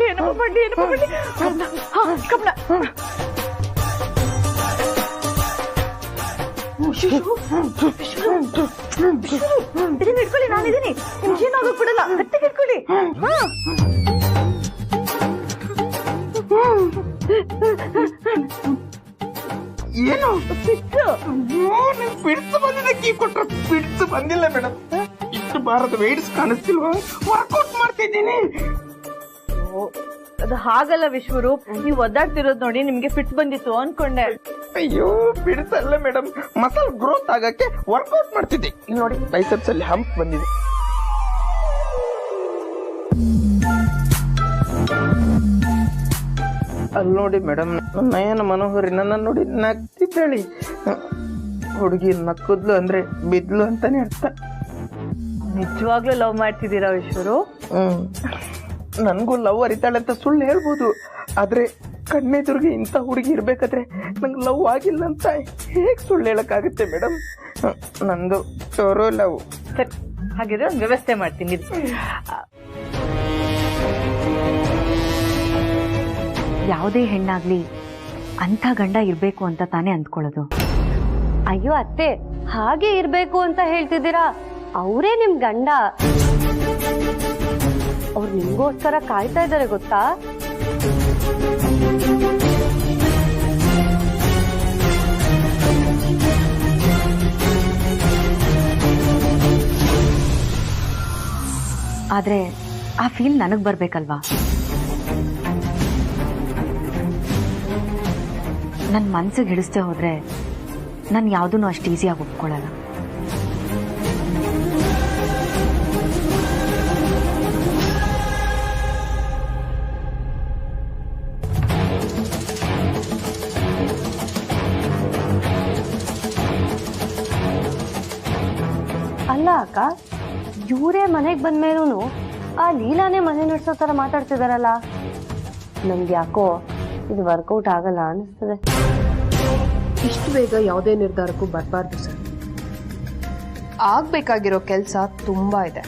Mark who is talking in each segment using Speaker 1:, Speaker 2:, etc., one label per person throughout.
Speaker 1: ಏನಪ್ಪ ಮಾಡ್ಲಿ ಕಮಲ ಇದನ್ನ ಇಟ್ಕೊಳ್ಳಿ, ನಾನಿದ್ದೀನಿ, ನಿಮ್ಗೇನಾಗೋಕ್ ಬಿಡಲ್ಲ, ಗಟ್ಟಿಗೆ ಇಟ್ಕೊಳ್ಳಿ.
Speaker 2: ಏನು ಬಿಡ್ಸು ಬಂದಿದೆ, ಕೀ ಕೊಟ್ರ ಬಿಡ್ಸು ಬಂದಿಲ್ಲ ಮೇಡಮ್. ಇಷ್ಟು ಭಾರದ ವೇಟ್ಸ್ ಕಾಣಿಸ್ತಿಲ್ವಾ? ವರ್ಕೌಟ್ ಮಾಡ್ತಿದ್ದೀನಿ.
Speaker 1: ಅದು ಹಾಗಲ್ಲ ವಿಶ್ವರೂಪ್, ನೀವು ಒದ್ದಾಡ್ತಿರೋದ್ ನೋಡಿ ನಿಮ್ಗೆ ಫಿಟ್ ಬಂದಿತ್ತು ಅನ್ಕೊಂಡೆ.
Speaker 2: ಅಯ್ಯೋ ಬಿಡ್ಸಲ್ಲ ಮೇಡಮ್, ಮಸಲ್ ಗ್ರೋತ್ ಆಗಕ್ಕೆ ವರ್ಕೌಟ್ ಮಾಡ್ತಿದ್ದೆ. ಇಲ್ಲಿ ನೋಡಿ ಬೈಸೆಪ್ಸ್ ಅಲ್ಲಿ ಹಂಪ್ ಬಂದಿದೆ. ಅಲ್ಲಿ ನೋಡಿ ಮೇಡಮ್, ನಯನ ಮನೋಹರಿ ನನ್ನ ನೋಡಿ ನಗ್ತಿದ್ದಾಳಿ. ಹುಡುಗಿ ನಕ್ಕದ್ಲು ಅಂದ್ರೆ ಬಿದ್ಲು ಅಂತಾನೆ ಅರ್ಥ.
Speaker 1: ನಿಜವಾಗ್ಲೂ ಲವ್ ಮಾಡ್ತಿದ್ದೀರಾ ವಿಶ್ವರೂಪ್?
Speaker 2: ನನ್ಗೂ ಲವ್ ಅರಿತಾಳೆ ಅಂತ ಸುಳ್ಳು ಹೇಳ್ಬೋದು, ಆದ್ರೆ ಕಣ್ಣೆದುರಿಗೆ ಇಂಥ ಹುಡುಗಿ ಇರ್ಬೇಕಾದ್ರೆ ನಂಗೆ ಲವ್ ಆಗಿಲ್ಲ ಅಂತ ಹೇಗ್ ಸುಳ್ಳು ಹೇಳಕ್ಕಾಗುತ್ತೆ ಮೇಡಮ್? ನಂದು ಟೋರೋ ಲವ್.
Speaker 1: ಸರಿ, ಹಾಗಿದ್ರೆ ಒಂದು ವ್ಯವಸ್ಥೆ ಮಾಡ್ತೀನಿ.
Speaker 3: ಯಾವುದೇ ಹೆಣ್ಣಾಗ್ಲಿ ಅಂಥ ಗಂಡ ಇರ್ಬೇಕು ಅಂತ ತಾನೇ ಅಂದ್ಕೊಳ್ಳೋದು.
Speaker 4: ಅಯ್ಯೋ ಅತ್ತೆ, ಹಾಗೆ ಇರ್ಬೇಕು ಅಂತ ಹೇಳ್ತಿದ್ದೀರಾ? ಅವರೇ ನಿಮ್ ಗಂಡ. ಅವ್ರು ನಿಮ್ಗೋಸ್ಕರ ಕಾಯ್ತಾ ಇದ್ದಾರೆ ಗೊತ್ತಾ?
Speaker 3: ಆದ್ರೆ ಆ ಫೀಲ್ ನನಗ್ ಬರ್ಬೇಕಲ್ವಾ? ನನ್ನ ಮನ್ಸಿಗೆ ಹಿಡಿಸ್ದೆ ಹೋದ್ರೆ ನಾನು ಯಾವುದನ್ನು ಅಷ್ಟು ಈಸಿಯಾಗಿ ಒಪ್ಕೊಳ್ಳಲ್ಲ.
Speaker 4: ಅಲ್ಲ ಅಕ್ಕ, ಇವರೇ ಮನೆಗೆ ಬಂದ್ಮೇಲೂ ಆ ಲೀಲಾನೇ ಮನೆ ನಡೆಸೋ ತರ ಮಾತಾಡ್ತಿದಾರಲ್ಲ. ನಮ್ಗೆ ಯಾಕೋ ಇದು ವರ್ಕೌಟ್ ಆಗಲ್ಲ ಅನಿಸ್ತದೆ.
Speaker 5: ಇಷ್ಟು ಬೇಗ ಯಾವುದೇ ನಿರ್ಧಾರಕ್ಕೂ ಬರಬಾರ್ದು ಸರ್. ಆಗ್ಬೇಕಾಗಿರೋ ಕೆಲಸ ತುಂಬಾ ಇದೆ.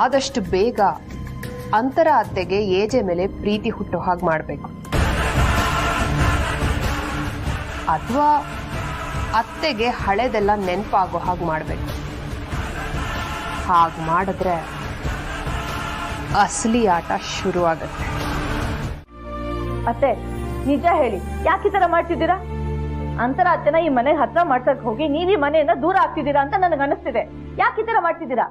Speaker 5: ಆದಷ್ಟು ಬೇಗ ಅಂತರ ಅತ್ತೆಗೆ ಏಜೆ ಮೇಲೆ ಪ್ರೀತಿ ಹುಟ್ಟೋ ಹಾಗೆ ಮಾಡಬೇಕು, ಅಥವಾ ಅತ್ತೆಗೆ ಹಳೆದೆಲ್ಲ ನೆನಪಾಗೋ ಹಾಗೆ ಮಾಡಬೇಕು. ಹಾಗೆ ಮಾಡಿದ್ರೆ ಅಸಲಿ ಆಟ ಶುರು ಆಗತ್ತೆ.
Speaker 1: ಅತ್ತೆ, ನಿಜ ಹೇಳಿ, ಯಾಕೆ ಈ ತರ ಮಾಡ್ತಿದ್ದೀರಾ? ಅಂತರ ಅತ್ತೆನ ಈ ಮನೆ ಹತ್ರ ಮಾಡ್ಸಕ್ ಹೋಗಿ ನೀವ್ ಈ ಮನೆಯಿಂದ ದೂರ ಆಗ್ತಿದ್ದೀರಾ ಅಂತ ನನಗೆ ಅನಿಸ್ತಿದೆ. ಯಾಕೆ ಈ ತರ ಮಾಡ್ತಿದ್ದೀರಾ?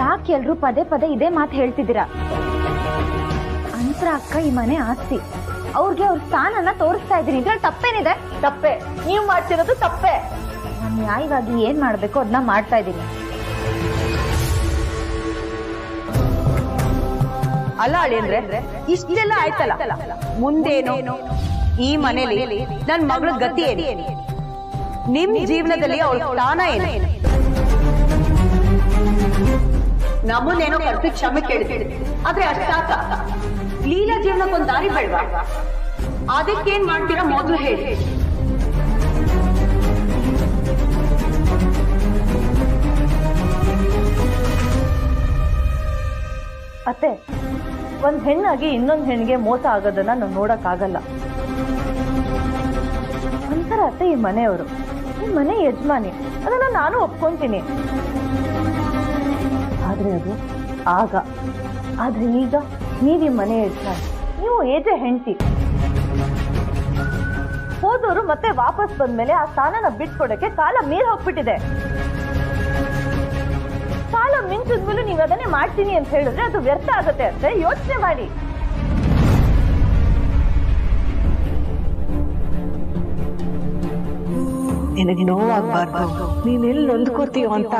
Speaker 3: ಯಾಕೆ ಎಲ್ರೂ ಪದೇ ಪದೇ ಇದೇ ಮಾತು ಹೇಳ್ತಿದ್ದೀರಾ? ಅಂತರ ಅಕ್ಕ ಈ ಮನೆ ಆಸ್ತಿ, ಅವ್ರಿಗೆ ಅವ್ರ ಸ್ಥಾನನ ತೋರಿಸ್ತಾ ಇದ್ದೀನಿ. ಇದ್ರಲ್ಲಿ ತಪ್ಪೇನಿದೆ?
Speaker 1: ತಪ್ಪೆ, ನೀವ್ ಮಾಡ್ತಿರೋದು ತಪ್ಪೆ.
Speaker 3: ನಾನು ನ್ಯಾಯವಾಗಿ ಏನ್ ಮಾಡ್ಬೇಕು ಅದನ್ನ ಮಾಡ್ತಾ ಇದ್ದೀನಿ.
Speaker 6: ಅಲ್ಲ ಅಳಿಯಂದ್ರೆ, ಇಷ್ಟೆಲ್ಲ ಆಯ್ತಲ್ಲ, ಮುಂದೇನು? ಈ ಮನೇಲಿ ನನ್ ಮಗಳ ಗತಿ ಏನು? ನಿಮ್ ಜೀವನದಲ್ಲಿ ಅವ್ರ ಸ್ಥಾನ ಏನು? ನಮ್ಮನ್ನೇನೋ ಕರ್ಸಿ ಕ್ಷಮೆ ಕೇಳ್ತೀವಿ, ಆದ್ರೆ ಅಷ್ಟಾಕ ಲೀಲಾ ಜೀವನಕ್ಕೊಂದ್ ದಾರಿ ಬೇಡ್ವಾ? ಅದಕ್ಕೇನ್ ಮಾಡ್ತೀರಾ ಮೊದಲು ಹೇಳಿ.
Speaker 1: ಅತ್ತೆ, ಒಂದ್ ಹೆಣ್ಣಾಗಿ ಇನ್ನೊಂದ್ ಹೆಣ್ಣಿಗೆ ಮೋಸ ಆಗೋದನ್ನ ನಾವು ನೋಡಕ್ ಆಗಲ್ಲ. ಅಂತರ ಅತ್ತೆ ಈ ಮನೆಯವರು, ಈ ಮನೆ ಯಜಮಾನಿ, ಅದನ್ನ ನಾನು ಒಪ್ಕೊಂತೀನಿ. ಆದ್ರೆ ಅದು ಆಗ, ಆದ್ರೆ ಈಗ ನೀವ್ ಈ ಮನೆ ಯಜಮಾನಿ, ನೀವು ಏಜೆ ಹೆಂಡತಿ. ಹೋದವರು ಮತ್ತೆ ವಾಪಸ್ ಬಂದ್ಮೇಲೆ ಆ ಸ್ಥಾನನ ಬಿಟ್ಕೊಡಕ್ಕೆ ಕಾಲ ಮೀರ್ ಹೋಗ್ಬಿಟ್ಟಿದೆ. ಕಾಲ ಮಿಂಚಿದ್ಮೇಲೆ ನೀವು ಅದನ್ನೇ ಮಾಡ್ತೀನಿ ಅಂತ ಹೇಳಿದ್ರೆ ಅದು ವ್ಯರ್ಥ ಆಗುತ್ತೆ ಅಂತ ಯೋಚನೆ ಮಾಡಿ.
Speaker 7: ನಿನಗೆ ನೋವಾಗಬಾರ್ದು, ನೀನೆಲ್ಲಿ ನೊಂದ್ಕೋತೀಯೋ ಅಂತ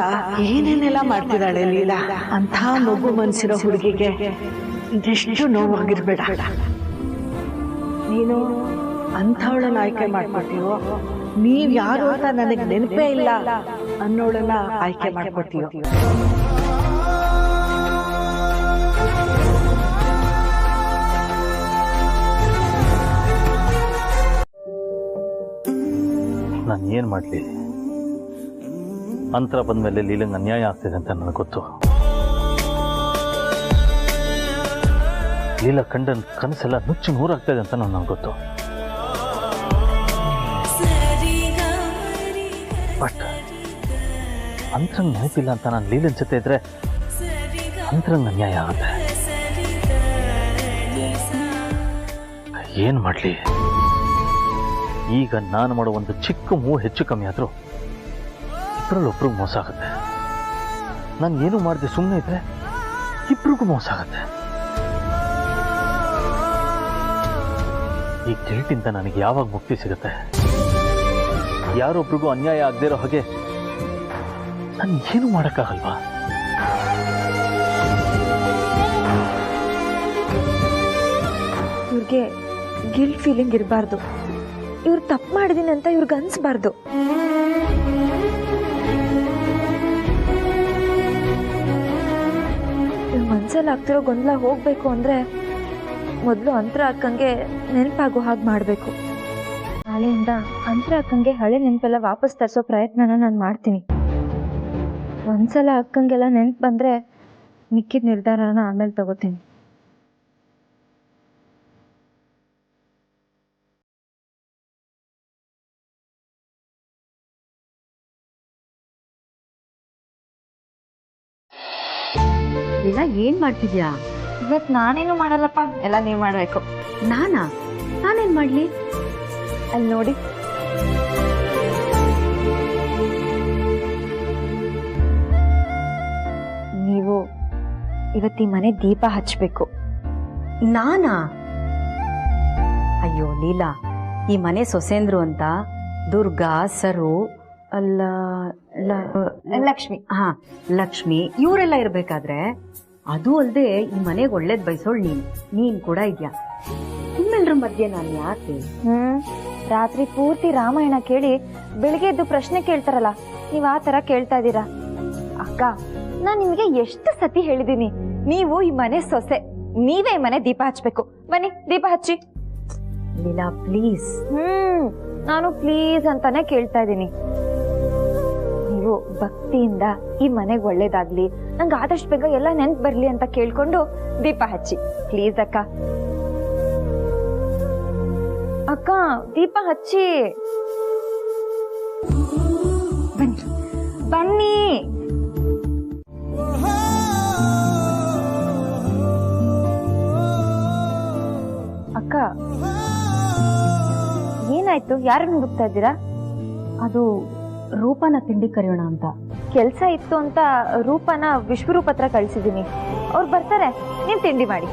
Speaker 7: ಏನೇನೆಲ್ಲ ಮಾಡ್ತಿದ್ದಾಳೆ ಲೀಲಾ. ಅಂತ ಮಗು ಮನ್ಸಿರೋ ಹುಡುಗಿಗೆ ಇದೆಷ್ಟು ನೋವಾಗಿರ್ಬೇಡ. ನೀನು ಅಂಥವಳನ್ನ ಆಯ್ಕೆ ಮಾಡ್ಕೊತೀವೋ, ನೀವ್ ಯಾರು ಅಂತ ನನಗೆ ನೆನಪೇ ಇಲ್ಲ ಅನ್ನೋಳನ್ನ ಆಯ್ಕೆ ಮಾಡ್ಕೊತೀವೋ.
Speaker 8: ಏನು ಮಾಡಲಿ? ಅಂತರ ಬಂದಮೇಲೆ ಲೀಲಂಗೆ ಅನ್ಯಾಯ ಆಗ್ತಿದೆ ಅಂತ ನನಗೆ ಗೊತ್ತು. ಲೀಲಾ ಕಂಡ ಕನಸೆಲ್ಲ ನುಚ್ಚು ನೂರಾಗ್ತಾ ಇದೆ ಅಂತ ನನಗೆ ಗೊತ್ತು. ಬಟ್ ಅಂತರಂಗ್ ನೆನಪಿಲ್ಲ ಅಂತ ನಾನು ಲೀಲನ್ ಜೊತೆ ಇದ್ರೆ ಅಂತರಂಗ್ ಅನ್ಯಾಯ ಆಗುತ್ತೆ. ಏನು ಮಾಡಲಿ? ಈಗ ನಾನು ಮಾಡೋ ಒಂದು ಚಿಕ್ಕ ಮೂವು ಹೆಚ್ಚು ಕಮ್ಮಿ ಆದರೂ ಇಬ್ಬರಲ್ಲೊಬ್ರಿಗೆ ಮೋಸ ಆಗುತ್ತೆ. ನಾನು ಏನು ಮಾಡಿದೆ ಸುಮ್ಮನೆ ಇದ್ರೆ ಇಬ್ರಿಗೂ ಮೋಸ ಆಗುತ್ತೆ. ಈ ಗಿಲ್ಟಿಂದ ನನಗೆ ಯಾವಾಗ ಮುಕ್ತಿ ಸಿಗುತ್ತೆ? ಯಾರೊಬ್ರಿಗೂ ಅನ್ಯಾಯ ಆಗದೇ ಇರೋ ಹಾಗೆ ನಾನು ಏನು ಮಾಡೋಕ್ಕಾಗಲ್ವಾ?
Speaker 3: ಇವ್ರಿಗೆ ಗಿಲ್ಟ್ ಫೀಲಿಂಗ್ ಇರಬಾರ್ದು. ಇವ್ರು ತಪ್ಪು ಮಾಡಿದೀನಿ ಅಂತ ಇವ್ರಿಗೆ ಅನ್ಸ್ಬಾರ್ದು. ಇವ್ರ ಮನ್ಸಲ್ಲಿ ಆಗ್ತಿರೋ ಗೊಂದಲ ಹೋಗ್ಬೇಕು ಅಂದ್ರೆ ಮೊದಲು ಅಂತರ ಅಕ್ಕಂಗೆ ನೆನಪಾಗೋ ಹಾಗೆ ಮಾಡಬೇಕು. ನಾಳೆಯಿಂದ ಅಂತರ ಅಕ್ಕಂಗೆ ಹಳೆ ನೆನಪೆಲ್ಲ ವಾಪಸ್ ತರಿಸೋ ಪ್ರಯತ್ನನ ನಾನು ಮಾಡ್ತೀನಿ. ಒಂದ್ಸಲ ಅಕ್ಕಂಗೆಲ್ಲ ನೆನಪು ಬಂದ್ರೆ ಮಿಕ್ಕಿದ ನಿರ್ಧಾರನ ಆಮೇಲೆ ತಗೋತೀನಿ.
Speaker 6: ಇಲ್ಲ, ಏನ್ ಮಾಡ್ತಿದ್ಯಾ?
Speaker 3: ಇವತ್ತು ನಾನೇನು ಮಾಡಲ್ಲಪ್ಪ, ಎಲ್ಲ ನೀವು ಮಾಡಬೇಕು.
Speaker 6: ನಾನೇನ್ ಮಾಡ್ಲಿ?
Speaker 3: ಅಲ್ಲಿ ನೋಡಿ, ನೀವು ಇವತ್ತಿ ಮನೆ ದೀಪ ಹಚ್ಚಬೇಕು.
Speaker 6: ನಾನಾ? ಅಯ್ಯೋ ಲೀಲಾ, ಈ ಮನೆ ಸೊಸೇಂದ್ರು ಅಂತ ದುರ್ಗಾ, ಸರು, ಅಲ್ಲ
Speaker 3: ಲಕ್ಷ್ಮಿ,
Speaker 6: ಲಕ್ಷ್ಮಿ ಇವರೆಲ್ಲ ಇರ್ಬೇಕಾದ್ರೆ, ಅದು ಅಲ್ಲದೆ ಈ ಮನೆಗೆ ಒಳ್ಳೇದ್ ಬಯಸೋಳ್ ನೀನ್ ಕೂಡ ಇದ್ಯಾ. ನಿಮ್ಮೆಲ್ರ ಮಧ್ಯೆ ನಾನು ಯಾಕೆ?
Speaker 3: ರಾತ್ರಿ ಪೂರ್ತಿ ರಾಮಾಯಣ ಕೇಳಿ ಬೆಳಿಗ್ಗೆ ಎದ್ದು ಪ್ರಶ್ನೆ ಕೇಳ್ತಾರಲ್ಲ, ನೀವ್ ಆ ತರ ಕೇಳ್ತಾ ಇದ್ದೀರಾ. ಅಕ್ಕ, ನಾನ್ ನಿಮ್ಗೆ ಎಷ್ಟು ಸತಿ ಹೇಳಿದೀನಿ, ನೀವು ಈ ಮನೆ ಸೊಸೆ, ನೀವೇ ಈ ಮನೆ ದೀಪ ಹಚ್ಬೇಕು. ಬನ್ನಿ ದೀಪ ಹಚ್ಚಿ.
Speaker 6: ಲೀಲಾ ಪ್ಲೀಸ್.
Speaker 3: ನಾನು ಪ್ಲೀಸ್ ಅಂತಾನೆ ಕೇಳ್ತಾ ಇದ್ದೀನಿ. ನೀವು ಭಕ್ತಿಯಿಂದ ಈ ಮನೆಗೆ ಒಳ್ಳೇದಾಗ್ಲಿ, ನಂಗೆ ಆದಷ್ಟು ಬೇಗ ಎಲ್ಲ ನೆನ್ಪು ಬರ್ಲಿ ಅಂತ ಕೇಳ್ಕೊಂಡು ದೀಪ ಹಚ್ಚಿ ಪ್ಲೀಸ್ ಅಕ್ಕ. ಅಕ್ಕ, ದೀಪ ಹಚ್ಚಿ. ಬನ್ನಿ ಬನ್ನಿ. ಅಕ್ಕ, ಏನಾಯ್ತು? ಯಾರನ್ನ ಹುಡುಕ್ತಾ ಇದ್ದೀರಾ?
Speaker 6: ಅದು ರೂಪನ ತಿಂಡಿ ಕರೆಯೋಣ ಅಂತ.
Speaker 3: ಕೆಲ್ಸ ಇತ್ತು ಅಂತ ರೂಪನ ವಿಶ್ವರೂಪ ಹತ್ರ ಕಳ್ಸಿದೀನಿ. ಅವ್ರು ಬರ್ತಾರೆ, ನೀವ್ ತಿಂಡಿ ಮಾಡಿ.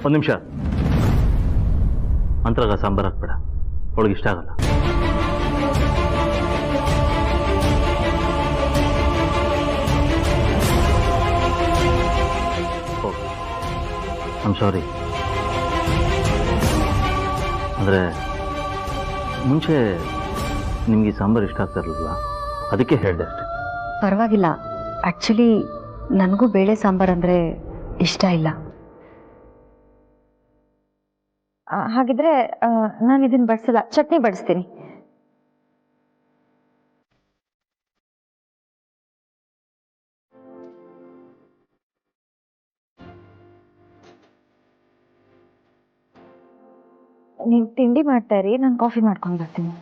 Speaker 8: ಒಂದು ನಿಮಿಷ. ಅಂತರಾಗ ಸಾಂಬಾರು ಹಾಕ್ಬೇಡ, ಅವಳಿಗೆ ಇಷ್ಟ ಆಗಲ್ಲ. I'm sorry. ಅಂದರೆ ಮುಂಚೆ ನಿಮಗೆ ಸಾಂಬಾರು ಇಷ್ಟ ಆಗ್ತಾ ಇರಲಿಲ್ಲ, ಅದಕ್ಕೆ ಹೇಳಿದೆ ಅಷ್ಟೆ.
Speaker 6: ಪರವಾಗಿಲ್ಲ. ಆಕ್ಚುಲಿ ನನಗೂ ಬೇಳೆ ಸಾಂಬಾರ್ ಅಂದ್ರೆ ಇಷ್ಟ ಇಲ್ಲ.
Speaker 3: ಹಾಗಿದ್ರೆ ನಾನು ಇದನ್ನ ಬಡಿಸಲ್ಲ, ಚಟ್ನಿ ಬಡಿಸ್ತೀನಿ. ನೀವು ತಿಂಡಿ ಮಾಡ್ತಾ ಇರಿ, ನಾನು ಕಾಫಿ ಮಾಡ್ಕೊಂಡು ಬರ್ತೀನಿ.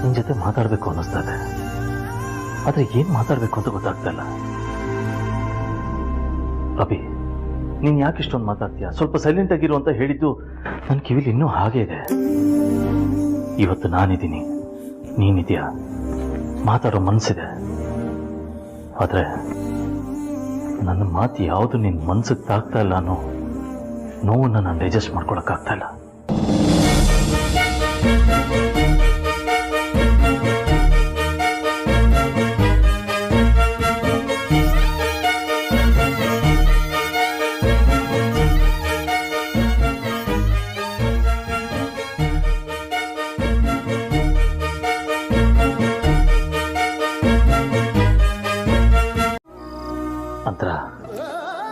Speaker 8: ನಿನ್ ಜೊತೆ ಮಾತಾಡಬೇಕು ಅನ್ನಿಸ್ತಾ ಇದೆ, ಆದರೆ ಏನು ಮಾತಾಡಬೇಕು ಅಂತ ಗೊತ್ತಾಗ್ತಾ ಇಲ್ಲ. ಅಭಿ, ನೀನು ಯಾಕೆ ಇಷ್ಟೊಂದು ಮಾತಾಡ್ತೀಯ? ಸ್ವಲ್ಪ ಸೈಲೆಂಟ್ ಆಗಿರು ಅಂತ ಹೇಳಿದ್ದು ನನ್ನ ಕಿವಿಲಿ ಇನ್ನೂ ಹಾಗೆ ಇದೆ. ಇವತ್ತು ನಾನಿದ್ದೀನಿ, ನೀನಿದೆಯಾ, ಮಾತಾಡೋ ಮನಸ್ಸಿದೆ. ಆದರೆ ನನ್ನ ಮಾತು ಯಾವುದು ನಿನ್ನ ಮನ್ಸಿಗೆ ತಾಗ್ತಾ ಇಲ್ಲ ಅನ್ನೋ ನೋವನ್ನು ನಾನು ಡೈಜೆಸ್ಟ್ ಮಾಡ್ಕೊಳಕ್ಕಾಗ್ತಾ ಇಲ್ಲ. ಅಂತರ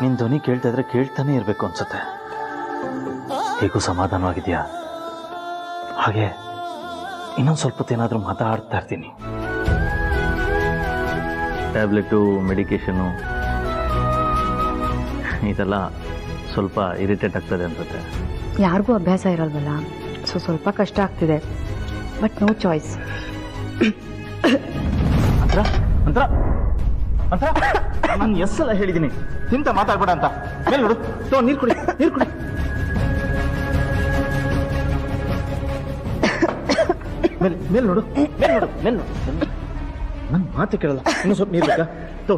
Speaker 8: ನಿನ್ನ ಧ್ವನಿ ಕೇಳ್ತಾ ಇದ್ರೆ ಕೇಳ್ತಾನೆ ಇರಬೇಕು ಅನ್ಸುತ್ತೆ. ಹೇಗೂ ಸಮಾಧಾನವಾಗಿದೆಯಾ? ಹಾಗೆ ಇನ್ನೊಂದು ಸ್ವಲ್ಪ ಹೊತ್ತೇನಾದರೂ ಮಾತಾಡ್ತಾ ಇರ್ತೀನಿ. ಟ್ಯಾಬ್ಲೆಟು, ಮೆಡಿಕೇಶನು ಇದೆಲ್ಲ ಸ್ವಲ್ಪ ಇರಿಟೇಟ್ ಆಗ್ತದೆ ಅನ್ಸುತ್ತೆ.
Speaker 4: ಯಾರಿಗೂ ಅಭ್ಯಾಸ ಇರಲ್ವಲ್ಲ, ಸೊ ಸ್ವಲ್ಪ ಕಷ್ಟ ಆಗ್ತಿದೆ. But no choice.
Speaker 8: ಅಂತರ ಅಂತರ ಅಂತರ ನಾನು ಎಷ್ಟೆಲ್ಲ ಹೇಳಿದ್ದೀನಿ ತಿಂತ ಮಾತಾಡ್ಬೇಡ ಅಂತ. ಮೇಲೆ ನೋಡು, ನೀರು ಕುಡಿ, ನೀರು ಕುಡಿ. ಮೇಲೆ ನೋಡು, ಮೇಲೆ ನೋಡು, ಮೇಲೆ ನೋಡು. ನನ್ನ ಮಾತು ಕೇಳಲ್ಲ. ಇನ್ನೂ ಸ್ವಲ್ಪ ನೀರು ಬೇಕಾ? ತೋ.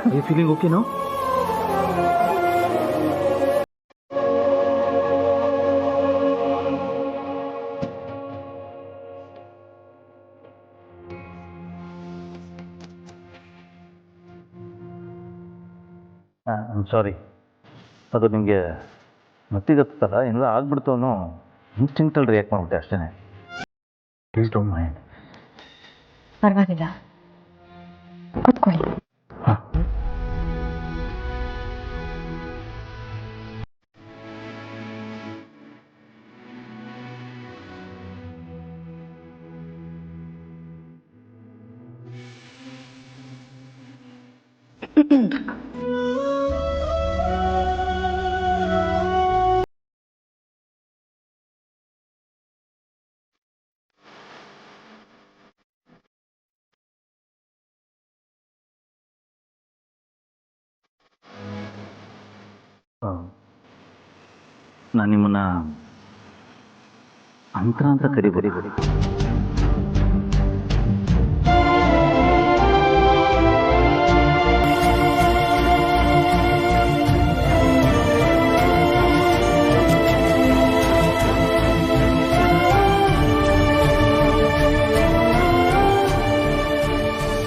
Speaker 8: Are you feeling okay now? I'm sorry. ಅದು ನಿಮಗೆ ಮತ್ತಿಗತ್ತಲ್ಲ, ಏನಾದ್ರು ಆಗ್ಬಿಡ್ತು ಅನ್ನೋ ಇನ್ಸ್ಟಿಂಕ್ಟಲ್ಲಿ ರಿಯಾಕ್ಟ್ ಮಾಡಿಬಿಟ್ಟೆ ಅಷ್ಟೇ. Please don't mind.
Speaker 3: ಪರವಾಗಿಲ್ಲ, ಕೂತ್ಕೊಳ್ಳಿ.
Speaker 8: ಹಾಂ. ನಾನು ನಿಮ್ಮನ್ನ ಅಂತರ ಅಂತ ಕರಿಬೇಡಿ.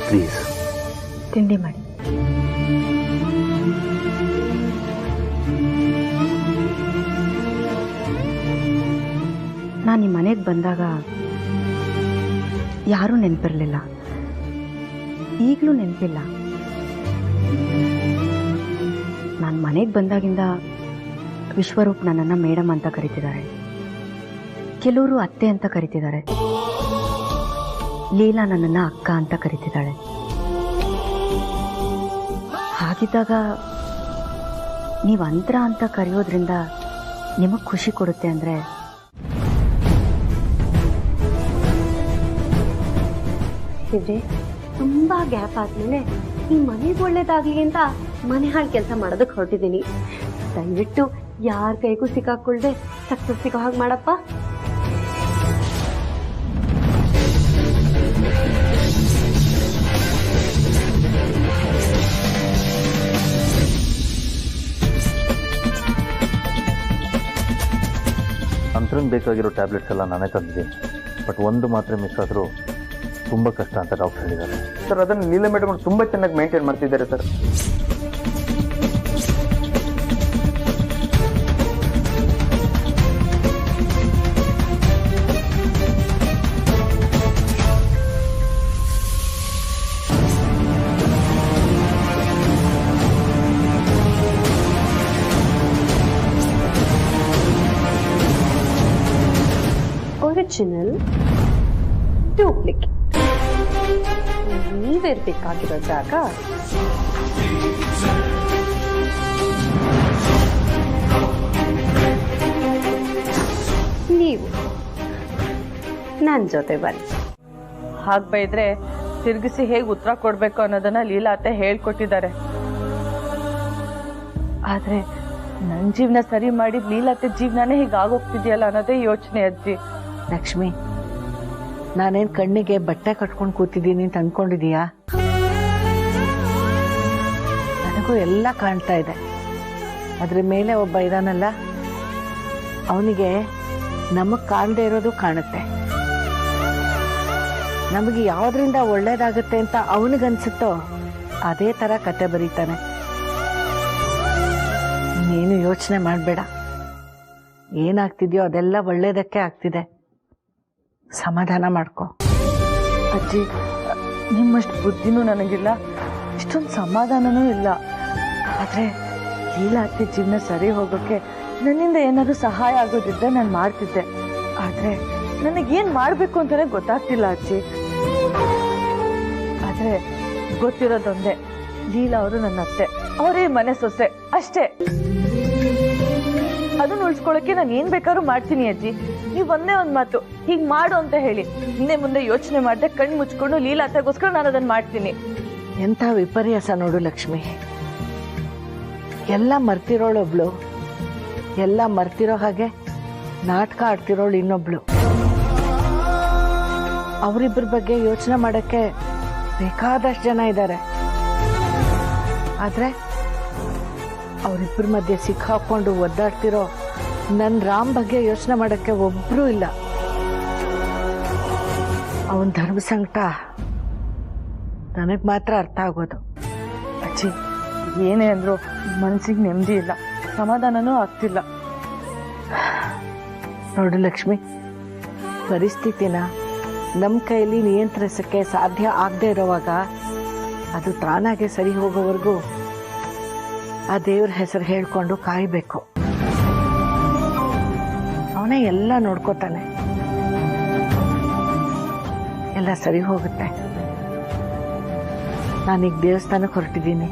Speaker 8: ಪ್ಲೀಸ್
Speaker 3: ತಿಂಡಿ ಮಾಡಿ.
Speaker 4: ನಾನು ನಿಮ್ಮ ಮನೆಗೆ ಬಂದಾಗ ಯಾರೂ ನೆನಪಿರಲಿಲ್ಲ, ಈಗಲೂ ನೆನಪಿಲ್ಲ. ನಾನು ಮನೆಗೆ ಬಂದಾಗಿಂದ ವಿಶ್ವರೂಪ್ ನನ್ನನ್ನು ಮೇಡಮ್ ಅಂತ ಕರಿತಿದ್ದಾರೆ, ಕೆಲವರು ಅತ್ತೆ ಅಂತ ಕರಿತಿದ್ದಾರೆ, ಲೀಲಾ ನನ್ನನ್ನು ಅಕ್ಕ ಅಂತ ಕರಿತಿದ್ದಾಳೆ. ಹಾಗಿದ್ದಾಗ ನೀವು ಅಂತರ ಅಂತ ಕರೆಯೋದ್ರಿಂದ ನಿಮಗೆ ಖುಷಿ ಕೊಡುತ್ತೆ ಅಂದರೆ ತುಂಬಾ ಗ್ಯಾಪ್ ಆದ್ಮೇಲೆ ಈ ಮನೆಗೆ ಒಳ್ಳೇದಾಗ್ಲಿ ಅಂತ ಮನೆ ಹಾಳು ಕೆಲಸ ಮಾಡೋದಕ್ಕೆ ಹೊರಟಿದ್ದೀನಿ. ದಯವಿಟ್ಟು ಯಾರ ಕೈಗೂ ಸಿಕ್ಕಾಕೊಳ್ದೆ ಸಕ್ಸಸ್ ಸಿಗೋ ಹಾಗೆ ಮಾಡಪ್ಪ.
Speaker 8: ಅಂತರಂಗೆ ಬೇಕಾಗಿರೋ ಟ್ಯಾಬ್ಲೆಟ್ಸ್ ಎಲ್ಲ ನಾನೇ ತಂದಿದ್ದೀನಿ. ಬಟ್ ಒಂದು ಮಾತ್ರೆ ಮಿಸ್ ಆದರೂ ತುಂಬ ಕಷ್ಟ ಅಂತ ಡಾಕ್ಟರ್ ಹೇಳಿದ್ದಾರೆ.
Speaker 2: ಸರ್ ಅದನ್ನು ಲೀಲಾ ಮೇಡಮ್ ಅವರು ತುಂಬ ಚೆನ್ನಾಗಿ ಮೇಂಟೈನ್ ಮಾಡ್ತಿದ್ದಾರೆ ಸರ್.
Speaker 4: ಒರಿಜಿನಲ್, ಡೂಪ್ಲಿಕೇಟ್ ನೀವಿರ್ಬೇಕಾಗಿರೋ ಜಾಗ ನೀವು ನನ್ನ ಜೊತೆ ಬನ್ನಿ.
Speaker 1: ಹಾಗೆ ಬೈದ್ರೆ ತಿರುಗಿಸಿ ಹೇಗೆ ಉತ್ತರ ಕೊಡ್ಬೇಕು ಅನ್ನೋದನ್ನ ಲೀಲಾ ಅತ್ತೆ ಹೇಳ್ಕೊಟ್ಟಿದ್ದಾರೆ. ಆದ್ರೆ ನನ್ನ ಜೀವನ ಸರಿ ಮಾಡಿದ್ ಲೀಲಾ ಅತ್ತೆ ಜೀವನನೇ ಹೀಗಾಗೋಗ್ತಿದ್ಯಲ್ಲ ಅನ್ನೋದೇ ಯೋಚನೆ ಅಜ್ಜಿ.
Speaker 7: ಲಕ್ಷ್ಮಿ, ನಾನೇನ್ ಕಣ್ಣಿಗೆ ಬಟ್ಟೆ ಕಟ್ಕೊಂಡು ಕೂತಿದ್ದೀನಿ ಅಂತ ಅನ್ಕೊಂಡಿದೀಯಾ? ನನಗೂ ಎಲ್ಲ ಕಾಣ್ತಾ ಇದೆ. ಅದ್ರ ಮೇಲೆ ಒಬ್ಬ ಇದಾನಲ್ಲ, ಅವನಿಗೆ ನಮಗ್ ಕಾಣದೇ ಇರೋದು ಕಾಣುತ್ತೆ. ನಮಗೆ ಯಾವ್ದ್ರಿಂದ ಒಳ್ಳೇದಾಗುತ್ತೆ ಅಂತ ಅವನಿಗನ್ಸುತ್ತೋ ಅದೇ ತರ ಕತೆ ಬರೀತಾನೆ. ನೀನು ಯೋಚನೆ ಮಾಡಬೇಡ. ಏನಾಗ್ತಿದ್ಯೋ ಅದೆಲ್ಲ ಒಳ್ಳೇದಕ್ಕೆ ಆಗ್ತಿದೆ. ಸಮಾಧಾನ ಮಾಡ್ಕೊ.
Speaker 1: ಅಜ್ಜಿ, ನಿಮ್ಮಷ್ಟು ಬುದ್ಧಿನೂ ನನಗಿಲ್ಲ, ಇಷ್ಟೊಂದು ಸಮಾಧಾನನೂ ಇಲ್ಲ. ಆದ್ರೆ ಲೀಲಾ ಅತ್ತೆ ಜೀವನ ಸರಿ ಹೋಗೋಕೆ ನನ್ನಿಂದ ಏನಾದ್ರು ಸಹಾಯ ಆಗೋದಿದ್ರೆ ನಾನು ಮಾಡ್ತಿದ್ದೆ. ಆದ್ರೆ ನನಗೇನ್ ಮಾಡ್ಬೇಕು ಅಂತಾನೆ ಗೊತ್ತಾಗ್ತಿಲ್ಲ ಅಜ್ಜಿ. ಆದ್ರೆ ಗೊತ್ತಿರೋದೊಂದೇ, ಲೀಲಾ ಅವರು ನನ್ನ ಅತ್ತೆ, ಅವರೇ ಮನೆ ಸೊಸೆ ಅಷ್ಟೇ. ಅದನ್ನ ಉಳಿಸ್ಕೊಳಕ್ಕೆ ನಾನು ಏನ್ ಬೇಕಾದ್ರೂ ಮಾಡ್ತೀನಿ ಅಜ್ಜಿ. ನೀವ್ ಒಂದೇ ಒಂದ್ ಮಾತು ಹೀಗ್ ಮಾಡು ಅಂತ ಹೇಳಿ ಹಿಂದೆ ಮುಂದೆ ಯೋಚನೆ ಮಾಡ್ದೆ ಕಣ್ ಮುಚ್ಕೊಂಡು ಲೀಲಾ ಅತ್ತೆಗೋಸ್ಕರ ನಾನು ಅದನ್ನ ಮಾಡ್ತೀನಿ.
Speaker 7: ಎಂಥ ವಿಪರ್ಯಾಸ ನೋಡು ಲಕ್ಷ್ಮಿ. ಎಲ್ಲ ಮರ್ತಿರೋಳೊಬ್ಳು, ಎಲ್ಲ ಮರ್ತಿರೋ ಹಾಗೆ ನಾಟಕ ಆಡ್ತಿರೋಳು ಇನ್ನೊಬ್ಳು. ಅವರಿಬ್ಬರ ಬಗ್ಗೆ ಯೋಚನೆ ಮಾಡಕ್ಕೆ ಬೇಕಾದಷ್ಟು ಜನ ಇದ್ದಾರೆ. ಆದ್ರೆ ಅವರಿಬ್ಬರ ಮಧ್ಯೆ ಸಿಕ್ಕಾಕೊಂಡು ಒದ್ದಾಡ್ತಿರೋ ನನ್ನ ರಾಮ್ ಬಗ್ಗೆ ಯೋಚನೆ ಮಾಡಕ್ಕೆ ಒಬ್ರೂ ಇಲ್ಲ. ಅವನ ಧರ್ಮ ಸಂಕಟ ನನಗ್ ಮಾತ್ರ ಅರ್ಥ ಆಗೋದು.
Speaker 1: ಅಜ್ಜಿ, ಏನೇ ಅಂದ್ರು ಮನ್ಸಿಗೆ ನೆಮ್ಮದಿ ಇಲ್ಲ, ಸಮಾಧಾನನೂ ಆಗ್ತಿಲ್ಲ.
Speaker 7: ನೋಡು ಲಕ್ಷ್ಮಿ, ಪರಿಸ್ಥಿತಿನ ನಮ್ಮ ಕೈಯಲ್ಲಿ ನಿಯಂತ್ರಿಸಕ್ಕೆ ಸಾಧ್ಯ ಆಗದೆ ಇರೋವಾಗ ಅದು ತಾನಾಗೆ ಸರಿ ಹೋಗೋವರೆಗೂ ಆ ದೇವ್ರ ಹೆಸರು ಹೇಳ್ಕೊಂಡು ಕಾಯಬೇಕು. ಅವನೇ ಎಲ್ಲ ನೋಡ್ಕೋತಾನೆ, ಎಲ್ಲ ಸರಿ ಹೋಗುತ್ತೆ. ನಾನೀಗ ದೇವಸ್ಥಾನಕ್ಕೆ ಹೊರಟಿದ್ದೀನಿ.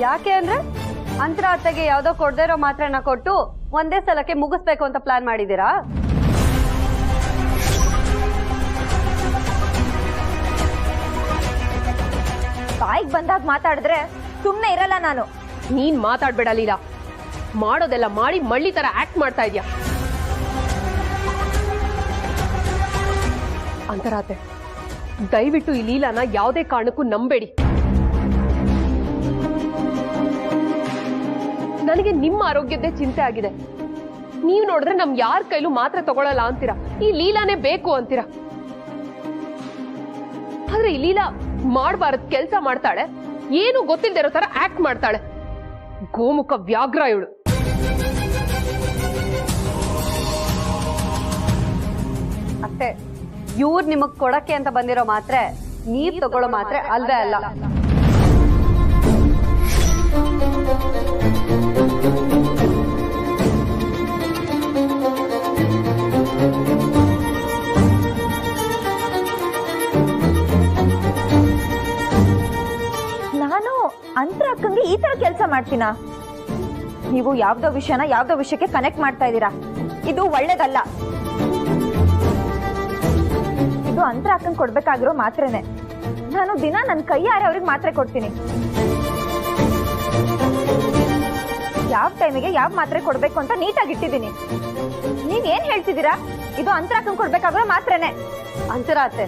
Speaker 4: ಯಾಕೆ ಅಂದ್ರೆ ಅಂತರ ಅತ್ತೆಗೆ ಯಾವ್ದೋ ಕೊಡದೇ ಇರೋ ಮಾತ್ರನ ಕೊಟ್ಟು ಒಂದೇ ಸಲಕ್ಕೆ ಮುಗಿಸ್ಬೇಕು ಅಂತ ಪ್ಲಾನ್ ಮಾಡಿದೀರಾ?
Speaker 3: ಬಾಯಿಗೆ ಬಂದಾಗ ಮಾತಾಡಿದ್ರೆ ಸುಮ್ನೆ ಇರಲ್ಲ ನಾನು.
Speaker 5: ನೀನ್ ಮಾತಾಡ್ಬೇಡ ಲೀಲಾ. ಮಾಡೋದೆಲ್ಲ ಮಾಡಿ ಮಳ್ಳಿ ತರ ಆಕ್ಟ್ ಮಾಡ್ತಾ ಇದ್ಯಾ. ಅಂತರಾತೆ, ದಯವಿಟ್ಟು ಈ ಲೀಲಾನ ಯಾವುದೇ ಕಾರಣಕ್ಕೂ ನಂಬೇಡಿ. ನನಗೆ ನಿಮ್ಮ ಆರೋಗ್ಯದ್ದೇ ಚಿಂತೆ ಆಗಿದೆ. ನೀವು ನೋಡಿದ್ರೆ ನಮ್ ಯಾರ ಕೈಲೂ ಮಾತ್ರೆ ತಗೊಳ್ಳಲ್ಲ ಅಂತೀರಾ, ಈ ಲೀಲಾನೇ ಬೇಕು ಅಂತೀರಾ. ಆದ್ರೆ ಈ ಲೀಲಾ ಮಾಡಬಾರದ್ ಕೆಲ್ಸ ಮಾಡ್ತಾಳೆ, ಏನು ಗೊತ್ತಿಲ್ಲದೆ ಇರೋ ತರ ಆಕ್ಟ್ ಮಾಡ್ತಾಳೆ. ಗೋಮುಖ ವ್ಯಾಘ್ರ ಇವಳು.
Speaker 4: ಅತ್ತೆ, ಇವ್ರು ನಿಮಗ್ ಕೊಡಕ್ಕೆ ಅಂತ ಬಂದಿರೋ ಮಾತ್ರೆ ನೀವ್ ತಗೊಳ್ಳೋ ಮಾತ್ರೆ ಅಲ್ವೇ ಅಲ್ಲ.
Speaker 3: ನಾನು ಅಂತರ ಅಕ್ಕಂಗೆ ಈ ತರ ಕೆಲಸ ಮಾಡ್ತೀನಾ? ನೀವು ಯಾವ್ದೋ ವಿಷಯನ ಯಾವ್ದೋ ವಿಷಯಕ್ಕೆ ಕನೆಕ್ಟ್ ಮಾಡ್ತಾ ಇದ್ದೀರಾ. ಇದು ಒಳ್ಳೇದಲ್ಲ. ಇದು ಅಂತರ ಅಕ್ಕಂಗೆ ಕೊಡ್ಬೇಕಾಗಿರೋ ಮಾತ್ರೆನೆ. ನಾನು ದಿನ ನನ್ನ ಕೈಯಾರೆ ಅವ್ರಿಗೆ ಮಾತ್ರೆ ಕೊಡ್ತೀನಿ. ಯಾವ ಟೈಮಿಗೆ ಯಾವ ಮಾತ್ರೆ ಕೊಡ್ಬೇಕು ಅಂತ ನೀಟಾಗಿ ಇಟ್ಟಿದ್ದೀನಿ. ನೀವ್ ಏನ್ ಹೇಳ್ತಿದ್ದೀರಾ? ಇದು ಅಂತರ ಅಕ್ಕಂಗೆ ಕೊಡ್ಬೇಕಾಗಿರೋ ಮಾತ್ರೆನೆ.
Speaker 4: ಅಂತರ ಅತ್ತೆ,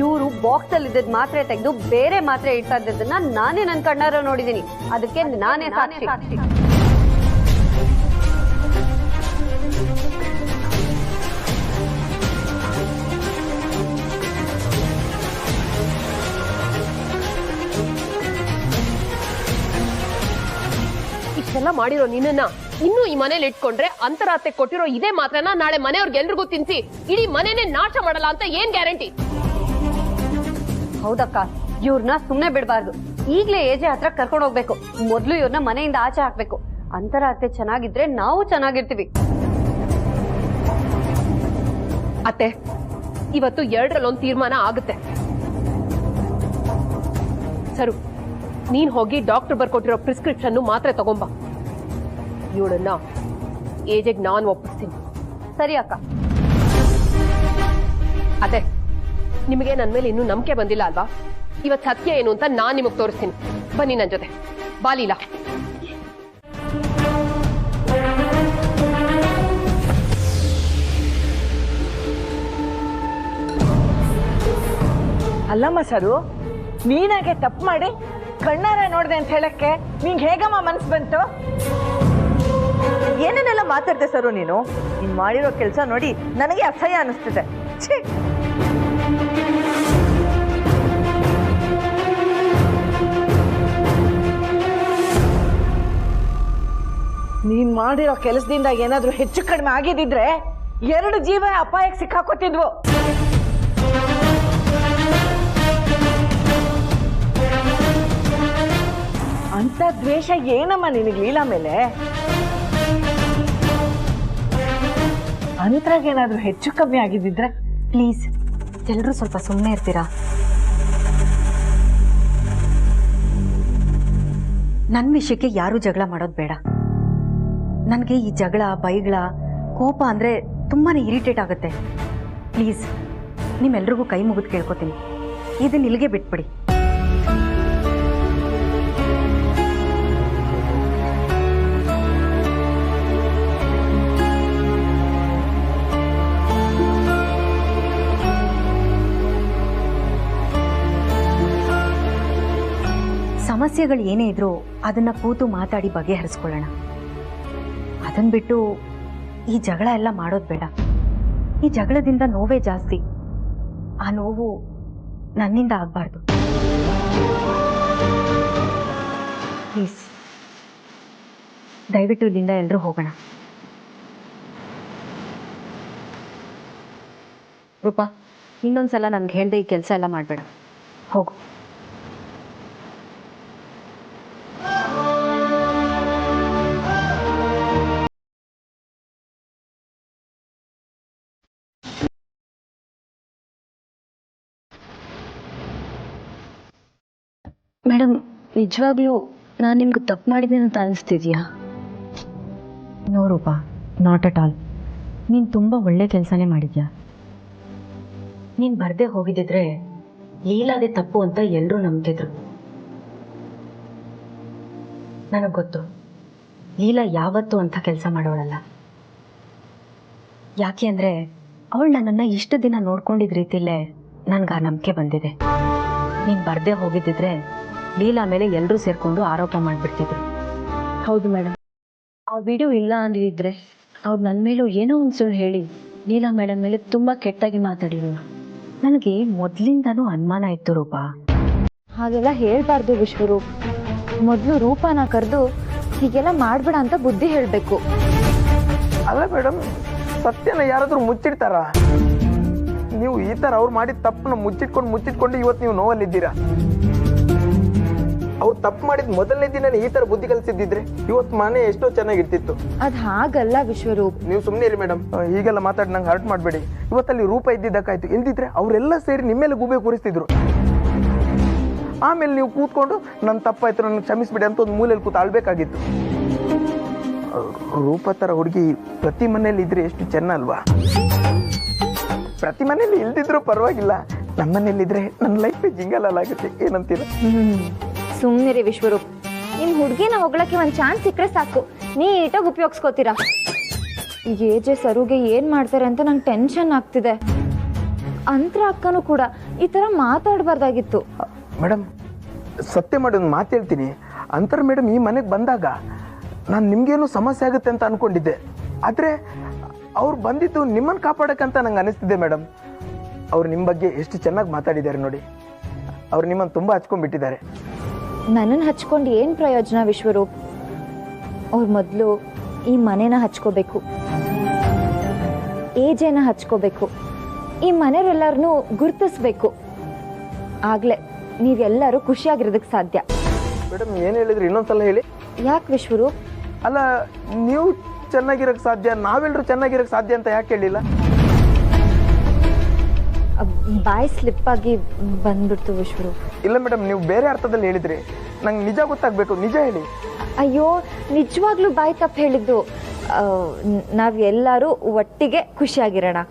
Speaker 4: ಇವರು ಬಾಕ್ಸ್ ಅಲ್ಲಿ ಇದ್ದದ್ ಮಾತ್ರೆ ತೆಗೆದು ಬೇರೆ ಮಾತ್ರೆ ಇಡ್ತಾ ಇದ್ದದನ್ನ ನಾನೇ ನನ್ನ ಕಣ್ಣಾರ ನೋಡಿದೀನಿ. ಅದಕ್ಕೆ ನಾನೇ ಸಾಕ್ಷಿ.
Speaker 5: ಇಷ್ಟೆಲ್ಲ ಮಾಡಿರೋ ನಿನ್ನ ಇನ್ನೂ ಈ ಮನೇಲಿ ಇಟ್ಕೊಂಡ್ರೆ ಅಂತರಾತೆ ಕೊಟ್ಟಿರೋ ಇದೇ ಮಾತ್ರನ ನಾಳೆ ಮನೆಯವ್ರಿಗೆಲ್ರಿಗೂ ತಿನ್ಸಿ ಇಡೀ ಮನೆನೇ ನಾಶ ಮಾಡಲ್ಲ ಅಂತ ಏನ್ ಗ್ಯಾರಂಟಿ?
Speaker 4: ಹೌದಕ್ಕ, ಇವ್ರನ್ನ ಸುಮ್ನೆ ಬಿಡಬಾರ್ದು. ಈಗ್ಲೇ ಏಜೆ ಹತ್ರ ಕರ್ಕೊಂಡು ಹೋಗ್ಬೇಕು. ಮೊದ್ಲು ಇವ್ರನ್ನ ಮನೆಯಿಂದ ಆಚೆ ಹಾಕ್ಬೇಕು. ಅಂತರ ಅತ್ತೆ ಚೆನ್ನಾಗಿದ್ರೆ ನಾವು ಚೆನ್ನಾಗಿರ್ತೀವಿ.
Speaker 5: ಅತ್ತೆ, ಇವತ್ತು 2ರಲ್ಲೊಂದು ತೀರ್ಮಾನ ಆಗುತ್ತೆ. ಸರು, ನೀನ್ ಹೋಗಿ ಡಾಕ್ಟರ್ ಬರ್ಕೊಟ್ಟಿರೋ ಪ್ರಿಸ್ಕ್ರಿಪ್ಷನ್ ಮಾತ್ರೆ ತಗೊಂಬ. ಇವಳನ್ನ ಏಜೆಗ್ ನಾನು ಒಪ್ಪಿಸ್ತೀನಿ.
Speaker 4: ಸರಿ ಅಕ್ಕ.
Speaker 5: ಅದೇ ನಿಮಗೆ ನನ್ನ ಮೇಲೆ ಇನ್ನೂ ನಂಬಿಕೆ ಬಂದಿಲ್ಲ ಅಲ್ವಾ? ಇವತ್ತು ಸತ್ಯ ಏನು ಅಂತ ನಾನ್ ನಿಮಗ್ ತೋರಿಸ್ತೀನಿ. ಬನ್ನಿ ನನ್ನ ಜೊತೆ. ಬಾಲೀಲಾ.
Speaker 7: ಅಲ್ಲಮ್ಮ ಸರು, ನೀನಾಗೆ ತಪ್ಪು ಮಾಡಿ ಕಣ್ಣಾರ ನೋಡ್ದೆ ಅಂತ ಹೇಳಕ್ಕೆ ನಿಂಗೆ ಹೇಗಮ್ಮ ಮನ್ಸು ಬಂತು?
Speaker 1: ಏನೇನೆಲ್ಲ ಮಾತಾಡ್ದೆ ಸರು ನೀನು? ನೀನ್ ಮಾಡಿರೋ ಕೆಲಸ ನೋಡಿ ನನಗೆ ಅಸಹ್ಯ ಅನಿಸ್ತಿದೆ. ಛೀ!
Speaker 7: ನೀನ್ ಮಾಡಿರೋ ಕೆಲಸದಿಂದ ಏನಾದ್ರೂ ಹೆಚ್ಚು ಕಡಿಮೆ ಆಗಿದ್ದಿದ್ರೆ 2 ಜೀವ ಅಪಾಯಕ್ಕೆ ಸಿಕ್ಕಾಕೋತಿದ್ವು. ಅಂತ ದ್ವೇಷ ಏನಮ್ಮ ನಿನಗೆ ಲೀಲಾ ಮೇಲೆ? ಅಂತರಾಗೇನಾದ್ರೂ ಹೆಚ್ಚು ಕಮ್ಮಿ ಆಗಿದ್ದಿದ್ರೆ?
Speaker 4: ಪ್ಲೀಸ್ ಎಲ್ಲರೂ ಸ್ವಲ್ಪ ಸುಮ್ಮನೆ ಇರ್ತೀರಾ? ನನ್ನ ವಿಷಯಕ್ಕೆ ಯಾರೂ ಜಗಳ ಮಾಡೋದು ಬೇಡ. ನನಗೆ ಈ ಜಗಳ, ಬೈಗಳ, ಕೋಪ ಅಂದರೆ ತುಂಬಾ ಇರಿಟೇಟ್ ಆಗುತ್ತೆ. ಪ್ಲೀಸ್ ನಿಮ್ಮೆಲ್ರಿಗೂ ಕೈ ಮುಗಿದು ಕೇಳ್ಕೊತೀನಿ, ಇದನ್ನ ಇಲ್ಲಿಗೆ ಬಿಟ್ಬಿಡಿ. ಸಮಸ್ಯೆಗಳು ಏನೇ ಇದ್ರೂ ಅದನ್ನ ಕೂತು ಮಾತಾಡಿ ಬಗೆಹರಿಸ್ಕೊಳ್ಳೋಣ. ಅದನ್ನ ಬಿಟ್ಟು ಈ ಜಗಳ ಎಲ್ಲ ಮಾಡೋದು ಬೇಡ. ಈ ಜಗಳದಿಂದ ನೋವೇ ಜಾಸ್ತಿ. ಆ ನೋವು ನನ್ನಿಂದ ಆಗಬಾರ್ದು. ಪ್ಲೀಸ್ ದಯವಿಟ್ಟು ಇಲ್ಲಿಂದ ಎಲ್ಲರೂ ಹೋಗೋಣ. ರೂಪಾ, ಇನ್ನೊಂದ್ಸಲ ನನ್ಗೆ ಹೇಳ್ದೆ ಈ ಕೆಲಸ ಎಲ್ಲ ಮಾಡಬೇಡ. ಹೋಗು.
Speaker 3: ಮೇಡಮ್, ನಿಜವಾಗ್ಲೂ ನಾನು ನಿಮ್ಗೆ ತಪ್ಪು ಮಾಡಿದ್ದೀನಿ ಅಂತ ಅನಿಸ್ತಿದ್ಯಾ?
Speaker 4: No Rupa, not at all. ನೀನು ತುಂಬ ಒಳ್ಳೆ ಕೆಲಸನೇ ಮಾಡಿದ್ಯಾ. ನೀನು ಬರದೇ ಹೋಗಿದ್ದಿದ್ರೆ ಲೀಲಾದೇ ತಪ್ಪು ಅಂತ ಎಲ್ಲರೂ ನಂಬ್ತಿದ್ರು. ನನಗೆ ಗೊತ್ತು, ಲೀಲಾ ಯಾವತ್ತೂ ಅಂಥ ಕೆಲಸ ಮಾಡೋಳಲ್ಲ. ಯಾಕೆ ಅಂದರೆ ಅವಳು ನನ್ನನ್ನು ಇಷ್ಟು ದಿನ ನೋಡ್ಕೊಂಡಿದ್ದ ರೀತಿಯಲ್ಲೇ ನನಗೆ ಆ ನಂಬಿಕೆ ಬಂದಿದೆ. ನೀನು ಬರದೇ ಹೋಗಿದ್ದಿದ್ರೆ ಲೀಲಾ ಮೇಲೆ ಎಲ್ಲರೂ ಸೇರಿಕೊಂಡು ಆರೋಪ ಮಾಡಿಬಿಡ್ತಿದ್ರು.
Speaker 3: ಹೌದು ಮೇಡಮ್, ಆ ವಿಡಿಯೋ ಇಲ್ಲ ಅಂದಿದ್ರೆ ಅವ್ರು ನನ್ನ ಮೇಲೂ ಏನೋ ಒಂದು ಸುಳ್ಳು ಹೇಳಿ ಲೀಲಾ ಮೇಡಮ್ ಮೇಲೆ ತುಂಬ ಕೆಟ್ಟಾಗಿ ಮಾತಾಡಿದ್ರು.
Speaker 4: ನನಗೆ ಮೊದಲಿಂದನೂ ಅನುಮಾನ ಇತ್ತು ರೂಪಾ.
Speaker 3: ಹಾಗೆಲ್ಲ ಹೇಳ್ಬಾರ್ದು ವಿಶ್ವರೂಪ್. ಮೊದಲು ರೂಪಾನ ಕರೆದು ಹೀಗೆಲ್ಲ ಮಾಡಬೇಡ ಅಂತ ಬುದ್ಧಿ ಹೇಳಬೇಕು.
Speaker 2: ಅಲ್ಲ ಮೇಡಮ್, ಸತ್ಯನ ಯಾರಾದ್ರೂ ಮುಚ್ಚಿಡ್ತಾರ? ನೀವು ಈ ತರ ಅವ್ರು ಮಾಡಿದ ತಪ್ಪನ್ನ ಮುಚ್ಚಿಟ್ಕೊಂಡು ಇವತ್ತು ನೀವು ನೋವಲ್ಲಿದ್ದೀರಾ. ಅವ್ರು ತಪ್ಪು ಮಾಡಿದ ಮೊದಲನೇ ದಿನ ಈ ತರ ಬುದ್ಧಿ ಕಲಿಸಿದ್ದಿದ್ರೆ ಇವತ್ತು ಮನೆ ಎಷ್ಟೋ ಚೆನ್ನಾಗಿರ್ತಿತ್ತು.
Speaker 3: ಅದು ಹಾಗಲ್ಲ ವಿಶ್ವರೂಪ್.
Speaker 2: ನೀವು ಸುಮ್ಮನೆ ಇರಿ ಮೇಡಮ್, ಹೀಗೆಲ್ಲ ಮಾತಾಡಿ ನಂಗೆ ಹರ್ಟ್ ಮಾಡಬೇಡಿ. ಇವತ್ತಲ್ಲಿ ರೂಪ ಇದ್ದಿದ್ದಕ್ಕಾಯ್ತು, ಇಲ್ದಿದ್ರೆ ಅವರೆಲ್ಲ ಸೇರಿ ನಿಮ್ಮೇಲೆ ಗೂಬೆ ಕೂರಿಸ್ತಿದ್ರು. ಆಮೇಲೆ ನೀವು ಕೂತ್ಕೊಂಡು ನನ್ನ ತಪ್ಪಾಯ್ತು, ನನಗೆ ಕ್ಷಮಿಸ್ಬಿಡಿ ಅಂತ ಒಂದು ಮೂಲೆಯಲ್ಲಿ ಕೂತು ಆಳ್ಬೇಕಾಗಿತ್ತು. ರೂಪ ತರ ಹುಡುಗಿ ಪ್ರತಿ ಮನೇಲಿ ಇದ್ರೆ ಎಷ್ಟು ಚೆನ್ನ ಅಲ್ವಾ? ಪ್ರತಿ ಮನೇಲಿ ಇಲ್ದಿದ್ರು ಪರವಾಗಿಲ್ಲ, ನಮ್ಮ ಮನೇಲಿದ್ರೆ ನನ್ನ ಲೈಫ್ ಜಿಂಗಲಾಗುತ್ತೆ. ಏನಂತೀರ?
Speaker 3: ಸುಮ್ಮನಿರಿ ವಿಶ್ವರೂಪ್. ನಿಮ್ಮ ಹುಡುಗಿನ ಹೊಗಳಕ್ಕೆ ಒಂದು ಚಾನ್ಸ್ ಸಿಕ್ಕರೆ ಸಾಕು, ನೀಟಾಗಿ ಉಪಯೋಗಿಸ್ಕೋತೀರಾ. ಈಗ ಏಜೆ ಸರುಗೆ ಏನು ಮಾಡ್ತಾರೆ ಅಂತ ನಂಗೆ ಟೆನ್ಷನ್ ಆಗ್ತಿದೆ. ಅಂತರ ಅಕ್ಕನೂ ಕೂಡ ಈ ಥರ ಮಾತಾಡಬಾರ್ದಾಗಿತ್ತು.
Speaker 2: ಮೇಡಮ್, ಸತ್ಯ ಮಾಡಿ ಒಂದು ಮಾತು ಹೇಳ್ತೀನಿ. ಅಂತರ ಮೇಡಮ್ ಈ ಮನೆಗೆ ಬಂದಾಗ ನಾನು ನಿಮ್ಗೇನು ಸಮಸ್ಯೆ ಆಗುತ್ತೆ ಅಂತ ಅನ್ಕೊಂಡಿದ್ದೆ. ಆದರೆ ಅವ್ರು ಬಂದಿದ್ದು ನಿಮ್ಮನ್ನು ಕಾಪಾಡೋಕ್ಕಂತ ನಂಗೆ ಅನಿಸ್ತಿದೆ ಮೇಡಮ್. ಅವ್ರು ನಿಮ್ಮ ಬಗ್ಗೆ ಎಷ್ಟು ಚೆನ್ನಾಗಿ ಮಾತಾಡಿದ್ದಾರೆ ನೋಡಿ. ಅವ್ರು ನಿಮ್ಮನ್ನು ತುಂಬ ಹಚ್ಕೊಂಡ್ಬಿಟ್ಟಿದ್ದಾರೆ.
Speaker 3: ನನ್ನನ್ನು ಹಚ್ಕೊಂಡು ಏನು ಪ್ರಯೋಜನ ವಿಶ್ವರೂಪ್? ಅವ್ರು ಮೊದಲು ಈ ಮನೆನ ಹಚ್ಕೋಬೇಕು, ಏಜೆನ ಹಚ್ಕೋಬೇಕು, ಈ ಮನೆಯವರೆಲ್ಲರನ್ನೂ ಗುರುತಿಸ್ಬೇಕು. ಆಗಲೇ ನೀವೆಲ್ಲರೂ ಖುಷಿಯಾಗಿರೋದಕ್ಕೆ ಸಾಧ್ಯ.
Speaker 2: ಮೇಡಮ್ ಏನು ಹೇಳಿದ್ರಿ ಇನ್ನೊಂದ್ಸಲ ಹೇಳಿ.
Speaker 3: ಯಾಕೆ ವಿಶ್ವರೂಪ್?
Speaker 2: ಅಲ್ಲ, ನೀವು ಚೆನ್ನಾಗಿರೋಕ್ಕೆ ಸಾಧ್ಯ, ನಾವೆಲ್ಲರೂ ಚೆನ್ನಾಗಿರೋಕ್ಕೆ ಸಾಧ್ಯ ಅಂತ ಯಾಕೆ ಹೇಳಿಲ್ಲ?
Speaker 3: ಬಾಯಿ ಸ್ಲಿಪ್ ಆಗಿ ಬಂದ್ಬಿಡ್ತು ವಿಶ್ವರು.
Speaker 2: ಇಲ್ಲ ಮೇಡಮ್, ನೀವು ಬೇರೆ ಅರ್ಥದಲ್ಲಿ ಹೇಳಿದ್ರಿ. ನಂಗೆ ನಿಜ ಗೊತ್ತಾಗಬೇಕು, ನಿಜ ಹೇಳಿ.
Speaker 3: ಅಯ್ಯೋ ನಿಜವಾಗ್ಲೂ ಬಾಯಿ ತಪ್ಪು ಹೇಳಿದ್ದು. ನಾವು ಎಲ್ಲರೂ ಒಟ್ಟಿಗೆ ಖುಷಿಯಾಗಿರೋಣ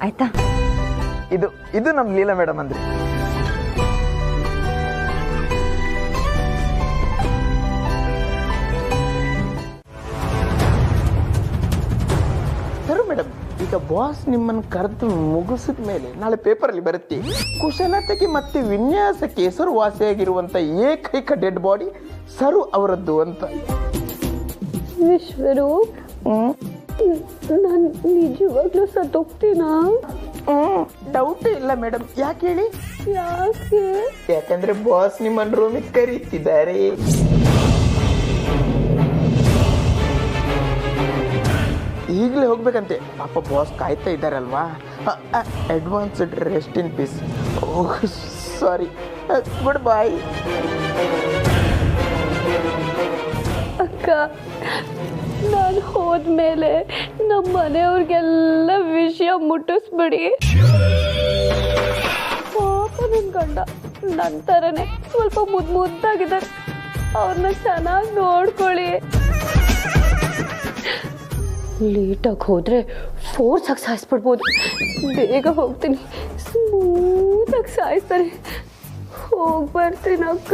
Speaker 3: ಆಯ್ತಾ?
Speaker 2: ಇದು ನಮ್ಮ ಲೀಲಾ ಮೇಡಮ್ ಅಂದ್ರೆ. ಸರ್ ಮೇಡಮ್, ಈಗ ಬಾಸ್ ನಿಮ್ಮನ್ನು ಕರೆದು ಮುಗಿಸಿದ ಮೇಲೆ ನಾಳೆ ಪೇಪರಲ್ಲಿ ಬರುತ್ತೆ, ಕುಶಲತೆಗೆ ಮತ್ತೆ ವಿನ್ಯಾಸಕ್ಕೆ ಹೆಸರುವಾಸಿಯಾಗಿರುವಂತ ಏಕೈಕ ಡೆಡ್ ಬಾಡಿ ಸರು ಅವರದ್ದು ಅಂತ.
Speaker 5: ವಿಶ್ವರು, ನಾನು ನಿಜವಾಗ್ಲೂ ಸತ್ತೋಗ್ತೀನಾ?
Speaker 2: ಡೌಟ್ ಇಲ್ಲ ಮೇಡಮ್. ಯಾಕೆ ಹೇಳಿ?
Speaker 5: ಯಾಕೆ?
Speaker 2: ಯಾಕಂದ್ರೆ ಬಾಸ್ ನಿಮ್ಮನ್ನು ರೂಮಿಗೆ ಕರೀತಿದ್ದಾರೆ. ಈಗಲೇ ಹೋಗ್ಬೇಕಂತೆ. ಪಾಪ ಬಾಸ್ ಕಾಯ್ತಾ ಇದ್ದಾರಲ್ವಾ. Advanced rest in peace. Sorry, good bye.
Speaker 5: ಅಕ್ಕ, ನಾನು ಹೋದ್ಮೇಲೆ ನಮ್ಮ ಮನೆಯವ್ರಿಗೆಲ್ಲ ವಿಷಯ ಮುಟ್ಟಿಸ್ಬಿಡಿ. ಪಾಪ ನನ್ನ ಗಂಡ ನನ್ನ ಥರನೇ ಸ್ವಲ್ಪ ಮುದ್ದಾಗಿದ್ದಾರೆ, ಅವ್ರನ್ನ ಚೆನ್ನಾಗಿ ನೋಡ್ಕೊಳ್ಳಿ. ಲೇಟಾಗಿ ಹೋದ್ರೆ ಫೋರ್ಸಾಗಿ ಸಾಯಿಸ್ಬಿಡ್ಬೋದು. ಬೇಗ ಹೋಗ್ತೀನಿ, ಸ್ಮೂತಾಗಿ ಸಾಯಿಸ್ತಾರೆ. ಹೋಗ್ಬರ್ತೀನಿ ಅಕ್ಕ.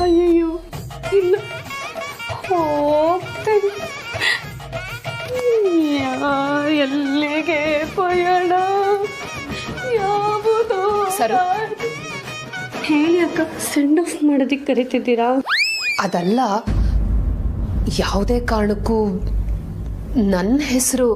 Speaker 5: ಅಯ್ಯಯ್ಯೋ ಇಲ್ಲ, ಹೋಗ್ತೀನಿ. ಎಲ್ಲಿಗೆ ಪಯಣ? ಯಾವುದು? ಹೇಳಿ ಅಕ್ಕ, ಸೆಂಡ್ ಆಫ್ ಮಾಡೋದಕ್ಕೆ ಕರಿತಿದ್ದೀರಾ?
Speaker 9: ಅದಲ್ಲ, ಯಾವುದೇ ಕಾರಣಕ್ಕೂ ನನ್ನ ಹೆಸರು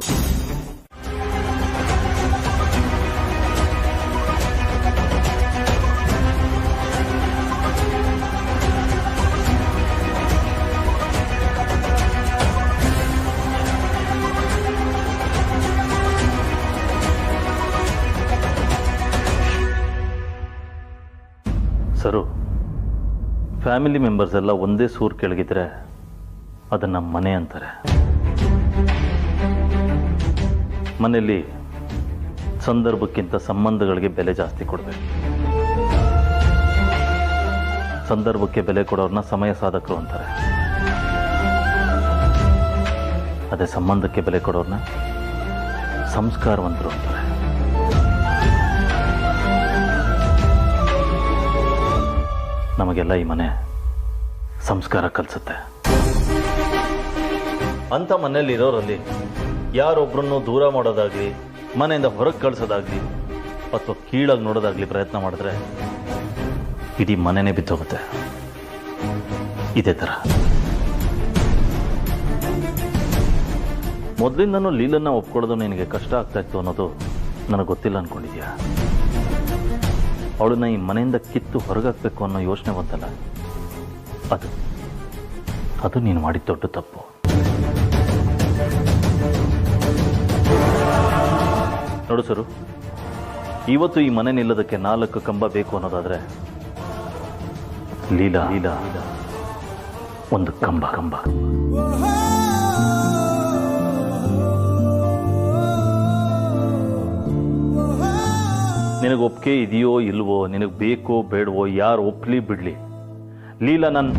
Speaker 8: ಸರು, ಫ್ಯಾಮಿಲಿ ಮೆಂಬರ್ಸ್ ಎಲ್ಲ ಒಂದೇ ಸೂರು ಕೆಳಗಿದ್ರೆ ಅದನ್ನ ಮನೆ ಅಂತಾರೆ. ಮನೆಯಲ್ಲಿ ಸಂದರ್ಭಕ್ಕಿಂತ ಸಂಬಂಧಗಳಿಗೆ ಬೆಲೆ ಜಾಸ್ತಿ ಕೊಡಬೇಕು. ಸಂದರ್ಭಕ್ಕೆ ಬೆಲೆ ಕೊಡೋರ್ನ ಸಮಯ ಸಾಧಕರು ಅಂತಾರೆ. ಅದೇ ಸಂಬಂಧಕ್ಕೆ ಬೆಲೆ ಕೊಡೋರ್ನ ಸಂಸ್ಕಾರವಂತರು ಅಂತಾರೆ. ನಮಗೆಲ್ಲ ಈ ಮನೆ ಸಂಸ್ಕಾರ ಕಲಿಸುತ್ತೆ. ಅಂಥ ಮನೆಯಲ್ಲಿ ಇರೋರಲ್ಲಿ ಯಾರೊಬ್ಬರನ್ನು ದೂರ ಮಾಡೋದಾಗ್ಲಿ, ಮನೆಯಿಂದ ಹೊರಗೆ ಕಳಿಸೋದಾಗ್ಲಿ ಅಥವಾ ಕೀಳಾಗಿ ನೋಡೋದಾಗ್ಲಿ ಪ್ರಯತ್ನ ಮಾಡಿದ್ರೆ ಇಡೀ ಮನೆನೇ ಬಿದ್ದೋಗುತ್ತೆ. ಇದೇ ಥರ ಮೊದಲಿಂದನೂ ಲೀಲನ್ನ ಒಪ್ಕೊಳ್ಳೋದು ನಿನಗೆ ಕಷ್ಟ ಆಗ್ತಾ ಇತ್ತು ಅನ್ನೋದು ನನಗೆ ಗೊತ್ತಿಲ್ಲ ಅಂದ್ಕೊಂಡಿದ್ಯಾ? ಅವಳನ್ನ ಈ ಮನೆಯಿಂದ ಕಿತ್ತು ಹೊರಗಾಕಬೇಕು ಅನ್ನೋ ಯೋಚನೆ ಬಂತಲ್ಲ, ಅದು ನೀನು ಮಾಡಿದ ದೊಡ್ಡ ತಪ್ಪು. ನೋಡು ಸರು, ಇವತ್ತು ಈ ಮನೆ ನಿಲ್ಲೋದಕ್ಕೆ 4 ಕಂಬ ಬೇಕು ಅನ್ನೋದಾದ್ರೆ ಲೀಲಾ ಒಂದು ಕಂಬ. ನಿನಗೆ ಒಪ್ಪಿಗೆ ಇದೆಯೋ ಇಲ್ವೋ, ನಿನಗೆ ಬೇಕೋ ಬೇಡವೋ, ಯಾರು ಒಪ್ಪಲಿ ಬಿಡ್ಲಿ, ಲೀಲಾ ನನ್ನ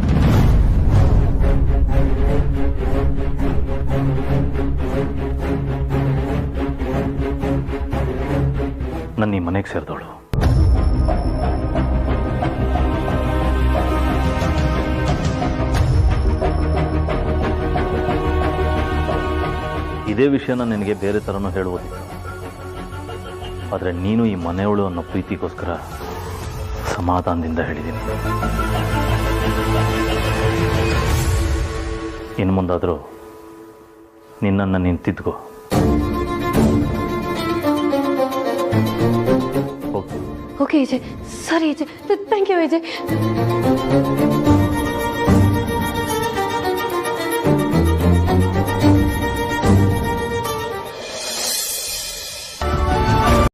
Speaker 8: ಈ ಮನೆಗೆ ಸೇರಿದವಳು. ಇದೇ ವಿಷಯನ ನಿನಗೆ ಬೇರೆ ಥರನೂ ಹೇಳುವುದಿಲ್ಲ. ಆದರೆ ನೀನು ಈ ಮನೆಯವಳು ಅನ್ನೋ ಪ್ರೀತಿಗೋಸ್ಕರ ಸಮಾಧಾನದಿಂದ ಹೇಳಿದ್ದೀನಿ. ಇನ್ನು ಮುಂದಾದರೂ ನಿನ್ನನ್ನು ನಿಂತಿದ್ಕೋ.
Speaker 5: Okay Vijay, sorry Vijay, thank you Vijay.